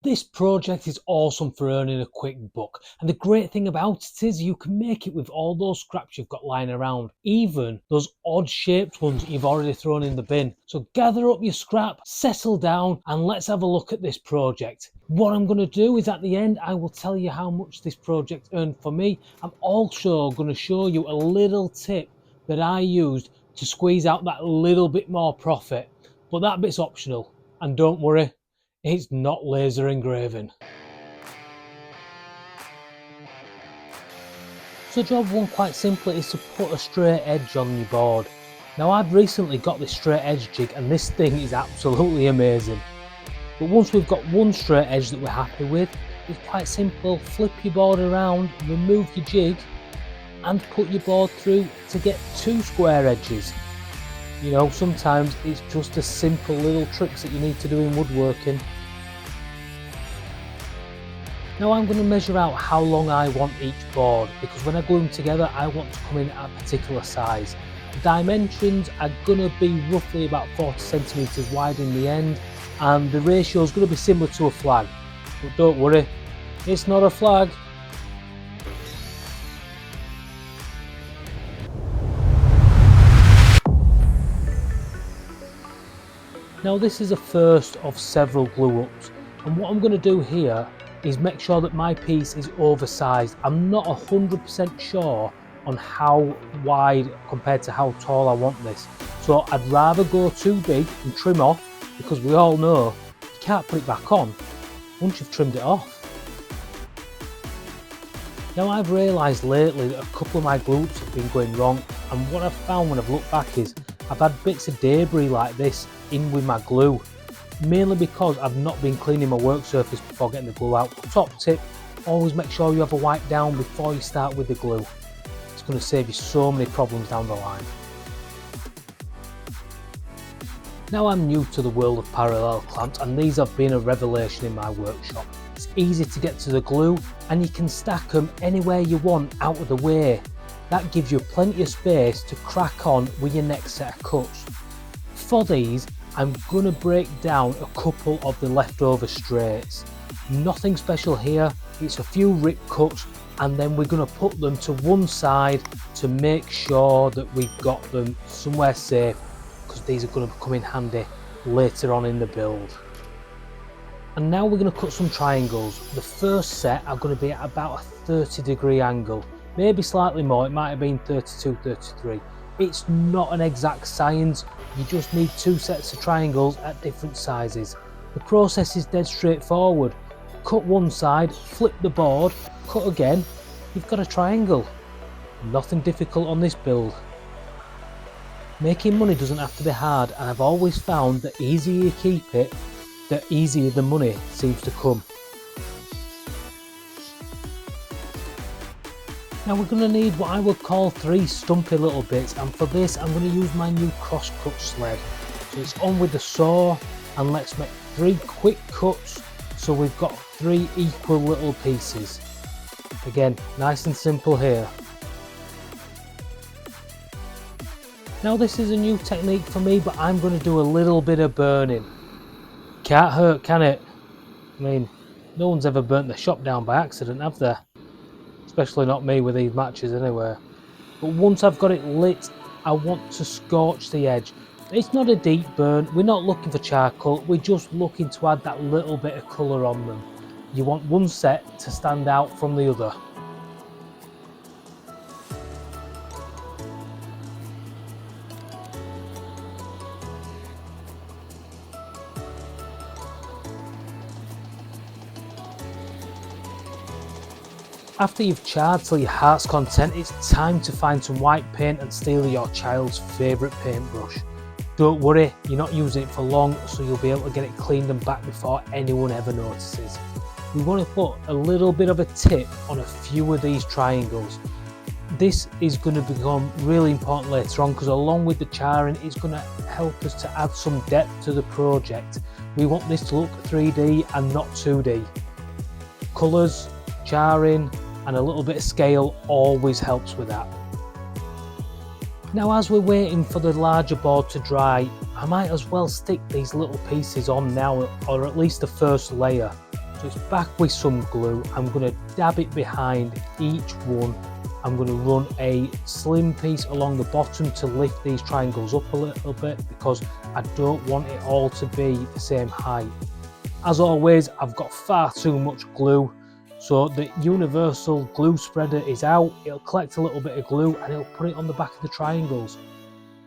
This project is awesome for earning a quick buck, and the great thing about it is you can make it with all those scraps you've got lying around, even those odd shaped ones that you've already thrown in the bin. So gather up your scrap, settle down, and let's have a look at this project. What I'm going to do is at the end I will tell you how much this project earned for me. I'm also going to show you a little tip that I used to squeeze out that little bit more profit, but that bit's optional, and don't worry, it's not laser engraving. So job one, quite simply, is to put a straight edge on your board. Now I've recently got this straight edge jig and this thing is absolutely amazing. But once we've got one straight edge that we're happy with, it's quite simple. Flip your board around, remove your jig and put your board through to get two square edges. You know, sometimes it's just a simple little tricks that you need to do in woodworking. Now I'm going to measure out how long I want each board, because when I glue them together I want to come in at a particular size. The dimensions are going to be roughly about 40 centimetres wide in the end, and the ratio is going to be similar to a flag. But don't worry, it's not a flag. Now this is a first of several glue ups, and what I'm going to do here is make sure that my piece is oversized. I'm not 100% sure on how wide compared to how tall I want this, so I'd rather go too big and trim off, because we all know you can't put it back on once you've trimmed it off. Now I've realised lately that a couple of my glue ups have been going wrong, and what I've found when I've looked back is I've had bits of debris like this in with my glue, mainly because I've not been cleaning my work surface before getting the glue out. Top tip, always make sure you have a wipe down before you start with the glue. It's going to save you so many problems down the line. Now I'm new to the world of parallel clamps, and these have been a revelation in my workshop. It's easy to get to the glue and you can stack them anywhere you want out of the way. That gives you plenty of space to crack on with your next set of cuts. For these, I'm going to break down a couple of the leftover straights. Nothing special here, it's a few rip cuts, and then we're going to put them to one side to make sure that we've got them somewhere safe, because these are going to come in handy later on in the build. And now we're going to cut some triangles. The first set are going to be at about a 30-degree angle, maybe slightly more, it might have been 32, 33. It's not an exact science, you just need two sets of triangles at different sizes. The process is dead straightforward. Cut one side, flip the board, cut again, you've got a triangle. Nothing difficult on this build. Making money doesn't have to be hard, and I've always found that the easier you keep it, the easier the money seems to come. Now we're going to need what I would call 3 stumpy little bits, and for this I'm going to use my new cross-cut sled. So it's on with the saw, and let's make 3 quick cuts so we've got 3 equal little pieces. Again, nice and simple here. Now this is a new technique for me, but I'm going to do a little bit of burning. Can't hurt, can it? I mean, no one's ever burnt the shop down by accident, have they? Especially not me with these matches anyway. But once I've got it lit, I want to scorch the edge. It's not a deep burn, we're not looking for charcoal, we're just looking to add that little bit of colour on them. You want one set to stand out from the other. After you've charred till your heart's content, it's time to find some white paint and steal your child's favourite paintbrush. Don't worry, you're not using it for long, so you'll be able to get it cleaned and back before anyone ever notices. We want to put a little bit of a tip on a few of these triangles. This is going to become really important later on, because along with the charring, it's going to help us to add some depth to the project. We want this to look 3D and not 2D. Colours, charring, and a little bit of scale always helps with that. Now as we're waiting for the larger board to dry, I might as well stick these little pieces on now, or at least the first layer. So it's back with some glue. I'm going to dab it behind each one. I'm going to run a slim piece along the bottom to lift these triangles up a little bit because I don't want it all to be the same height. As always, I've got far too much glue, so the universal glue spreader is out. It'll collect a little bit of glue and it'll put it on the back of the triangles.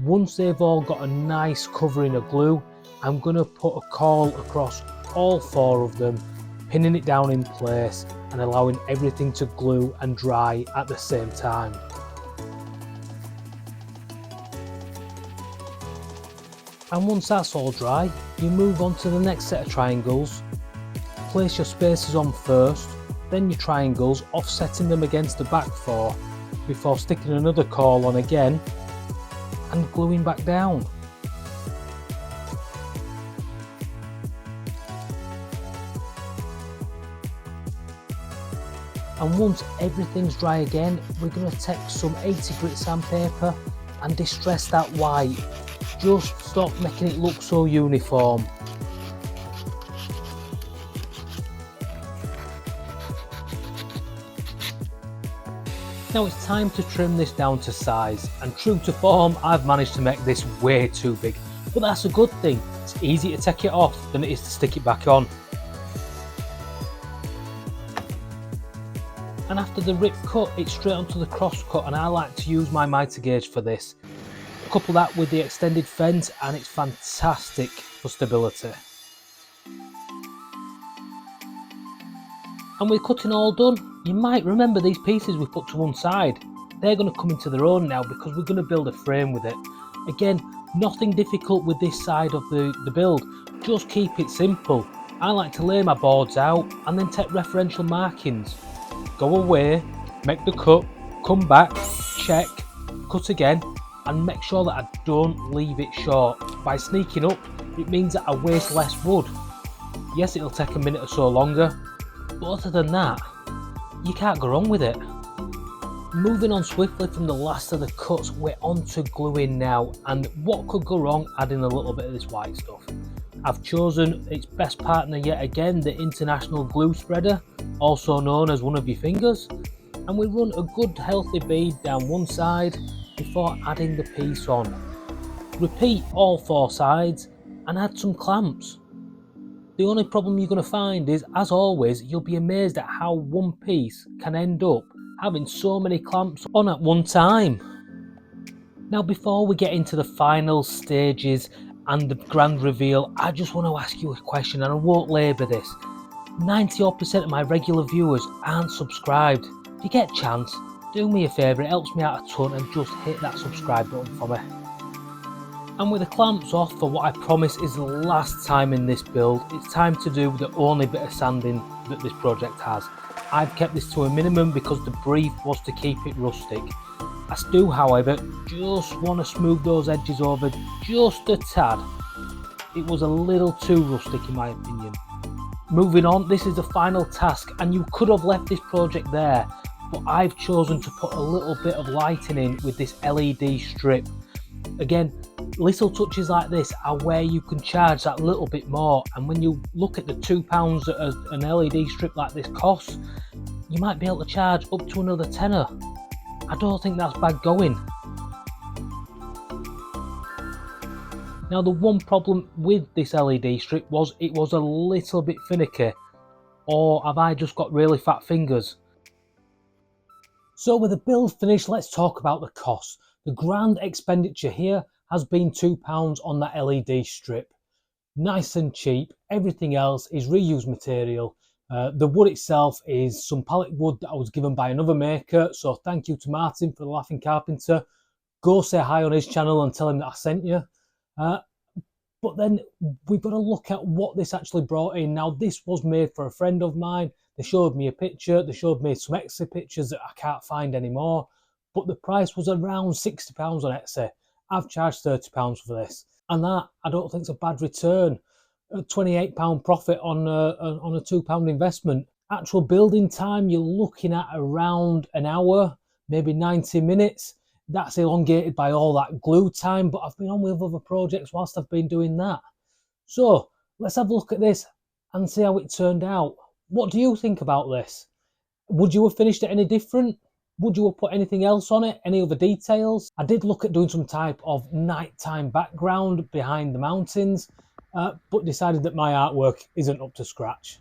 Once they've all got a nice covering of glue, I'm going to put a caul across all 4 of them, pinning it down in place and allowing everything to glue and dry at the same time. And once that's all dry, you move on to the next set of triangles. Place your spacers on first, then your triangles, offsetting them against the back 4 before sticking another caul on again and gluing back down. And once everything's dry again, we're going to take some 80 grit sandpaper and distress that white. Just stop making it look so uniform. Now it's time to trim this down to size, and true to form, I've managed to make this way too big, but that's a good thing. It's easier to take it off than it is to stick it back on. And after the rip cut, it's straight onto the cross cut, and I like to use my mitre gauge for this. Couple that with the extended fence and it's fantastic for stability. And with cutting all done, you might remember these pieces we put to one side. They're going to come into their own now because we're going to build a frame with it. Again, nothing difficult with this side of the build, just keep it simple. I like to lay my boards out and then take referential markings. Go away, make the cut, come back, check, cut again, and make sure that I don't leave it short. By sneaking up, it means that I waste less wood. Yes, it'll take a minute or so longer, but other than that, you can't go wrong with it. Moving on swiftly from the last of the cuts, we're on to gluing now, and what could go wrong adding a little bit of this white stuff? I've chosen its best partner yet again, the International Glue Spreader, also known as one of your fingers, and we run a good healthy bead down one side before adding the piece on. Repeat all 4 sides and add some clamps. The only problem you're going to find is, as always, you'll be amazed at how one piece can end up having so many clamps on at one time. Now before we get into the final stages and the grand reveal, I just want to ask you a question, and I won't labour this. 90% of my regular viewers aren't subscribed. If you get a chance, do me a favour, it helps me out a ton, and just hit that subscribe button for me. And with the clamps off for what I promise is the last time in this build, it's time to do the only bit of sanding that this project has. I've kept this to a minimum because the brief was to keep it rustic. I do, however, just want to smooth those edges over just a tad. It was a little too rustic in my opinion. Moving on, this is the final task, and you could have left this project there, but I've chosen to put a little bit of lighting in with this LED strip. Again, little touches like this are where you can charge that little bit more, and when you look at the £2 that an LED strip like this costs, you might be able to charge up to another tenner. I don't think that's bad going. Now the one problem with this LED strip was it was a little bit finicky, or have I just got really fat fingers? So with the build finished, let's talk about the cost. The grand expenditure here has been £2 on that LED strip. Nice and cheap. Everything else is reused material. The wood itself is some pallet wood that I was given by another maker, so thank you to Martin for the Laughing Carpenter. Go say hi on his channel and tell him that I sent you. But then we've got to look at what this actually brought in. Now this was made for a friend of mine. They showed me a picture, they showed me some Etsy pictures that I can't find anymore, but the price was around £60 on Etsy. I've charged £30 for this, and that I don't think is a bad return. A £28 profit on a £2 investment. Actual building time, you're looking at around an hour, maybe 90 minutes. That's elongated by all that glue time, but I've been on with other projects whilst I've been doing that. So let's have a look at this and see how it turned out. What do you think about this? Would you have finished it any different? Would you have put anything else on it? Any other details? I did look at doing some type of nighttime background behind the mountains, but decided that my artwork isn't up to scratch.